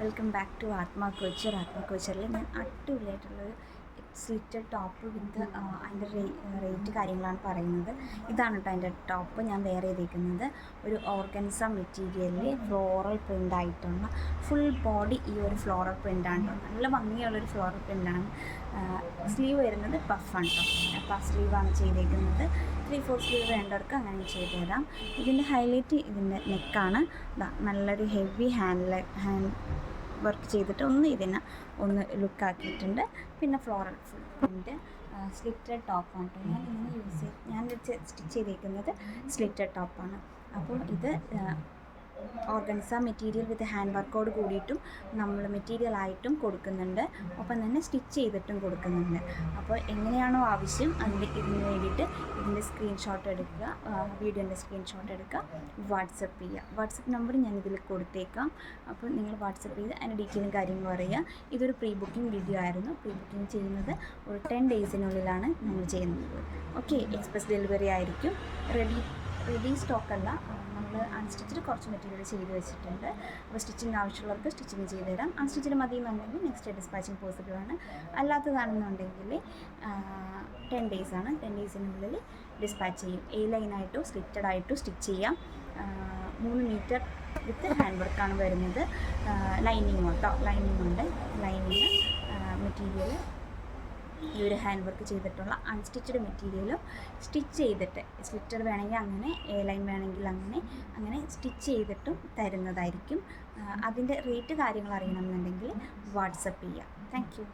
Welcome back to ആത്മാ couture. ആത്മാ കോച്ചറിൽ ഞാൻ അടിപൊളിയായിട്ടുള്ളൊരു സ്ലിറ്റഡ് ടോപ്പ് വിത്ത് അതിൻ്റെ റേറ്റ് കാര്യങ്ങളാണ് പറയുന്നത്. ഇതാണ് കേട്ടോ അതിൻ്റെ ടോപ്പ് ഞാൻ വെയർ ചെയ്തേക്കുന്നത്. ഒരു ഓർഗൻസ മെറ്റീരിയലിൽ ഫ്ലോറൽ പ്രിൻ്റ് ആയിട്ടുള്ള ഫുൾ ബോഡി ഈ ഒരു ഫ്ലോറൽ പ്രിൻ്റാണ് കേട്ടോ. നല്ല ഭംഗിയുള്ളൊരു ഫ്ലോറൽ പ്രിൻ്റാണ്. സ്ലീവ് വരുന്നത് പഫാണ് കേട്ടോ. പഫ് സ്ലീവാണ് ചെയ്തേക്കുന്നത്. 3/4 സ്ലീവ് വേണ്ടവർക്ക് അങ്ങനെ ചെയ്തു തരാം. ഇതിൻ്റെ ഹൈലൈറ്റ് ഇതിൻ്റെ നെക്കാണ്. നല്ലൊരു ഹെവി ഹാൻഡ് വർക്ക് ചെയ്തിട്ട് ഇതിനെ ലുക്കാക്കിയിട്ടുണ്ട്. പിന്നെ ഫ്ലോറൽ ഫുൾ പ്രിൻ്റ് സ്ലിറ്റഡ് ടോപ്പാണ് കേട്ടോ. ഞാൻ സ്റ്റിച്ച് ചെയ്തേക്കുന്നത് സ്ലിറ്റഡ് ടോപ്പാണ്. അപ്പോൾ ഇത് ഓർഗൻസ മെറ്റീരിയൽ വിത്ത് ഹാൻഡ് വർക്കോട് കൂടിയിട്ടും നമ്മൾ മെറ്റീരിയലായിട്ടും കൊടുക്കുന്നുണ്ട്. ഒപ്പം തന്നെ സ്റ്റിച്ച് ചെയ്തിട്ടും കൊടുക്കുന്നുണ്ട്. അപ്പോൾ എങ്ങനെയാണോ ആവശ്യം ഇതിന് വേണ്ടിയിട്ട് ഇതിൻ്റെ സ്ക്രീൻഷോട്ട് എടുക്കുക, വീഡിയോൻ്റെ സ്ക്രീൻഷോട്ട് എടുക്കുക, വാട്സപ്പ് ചെയ്യുക. വാട്സപ്പ് നമ്പർ ഞാൻ ഇതിൽ കൊടുത്തേക്കാം. അപ്പോൾ നിങ്ങൾ വാട്സപ്പ് ചെയ്ത് അതിൻ്റെ ഡീറ്റെയിലും കാര്യങ്ങളും അറിയുക. ഇതൊരു പ്രീ ബുക്കിംഗ് വീഡിയോ ആയിരുന്നു. പ്രീ ബുക്കിംഗ് ചെയ്യുന്നത് ഒരു 10 ഡേയ്സിനുള്ളിലാണ് നമ്മൾ ചെയ്യുന്നത്. ഓക്കെ, എക്സ്പ്രസ് ഡെലിവറി ആയിരിക്കും. റെഡി സ്റ്റോക്കല്ല, നമ്മൾ അൺസ്റ്റിച്ചിൽ കുറച്ച് മെറ്റീരിയൽ ചെയ്ത് വെച്ചിട്ടുണ്ട്. അപ്പോൾ സ്റ്റിച്ചിങ് ആവശ്യമുള്ളവർക്ക് സ്റ്റിച്ചിങ് ചെയ്ത് തരാം. അൺസ്റ്റിച്ചിൽ മതി എന്നുണ്ടെങ്കിൽ നെക്സ്റ്റ് ഡിസ്പാച്ചിങ് പോസിബിളാണ്. അല്ലാത്തതാണെന്നുണ്ടെങ്കിൽ 10 ഡേയ്സാണ്. 10 ഡേയ്സിനുള്ളിൽ ഡിസ്പാച്ച് ചെയ്യും. A ലൈനായിട്ടോ സ്ലിറ്റഡ് ആയിട്ടോ സ്റ്റിച്ച് ചെയ്യാം. 3 മീറ്റർ വിത്ത് ഹാൻഡ് വർക്കാണ് വരുന്നത്. ലൈനിങ് കേട്ടോ, ലൈനിങ് ഉണ്ട്. ലൈനിങ് മെറ്റീരിയൽ ഈ ഒരു ഹാൻഡ് വർക്ക് ചെയ്തിട്ടുള്ള അൺസ്റ്റിച്ചഡ് മെറ്റീരിയലും സ്റ്റിച്ച് ചെയ്തിട്ട്, സ്ലിറ്റഡ് വേണമെങ്കിൽ അങ്ങനെ, A ലൈൻ വേണമെങ്കിൽ അങ്ങനെ സ്റ്റിച്ച് ചെയ്തിട്ടും തരുന്നതായിരിക്കും. അതിൻ്റെ റേറ്റ് കാര്യങ്ങൾ അറിയണമെന്നുണ്ടെങ്കിൽ വാട്സപ്പ് ചെയ്യുക. Thank you.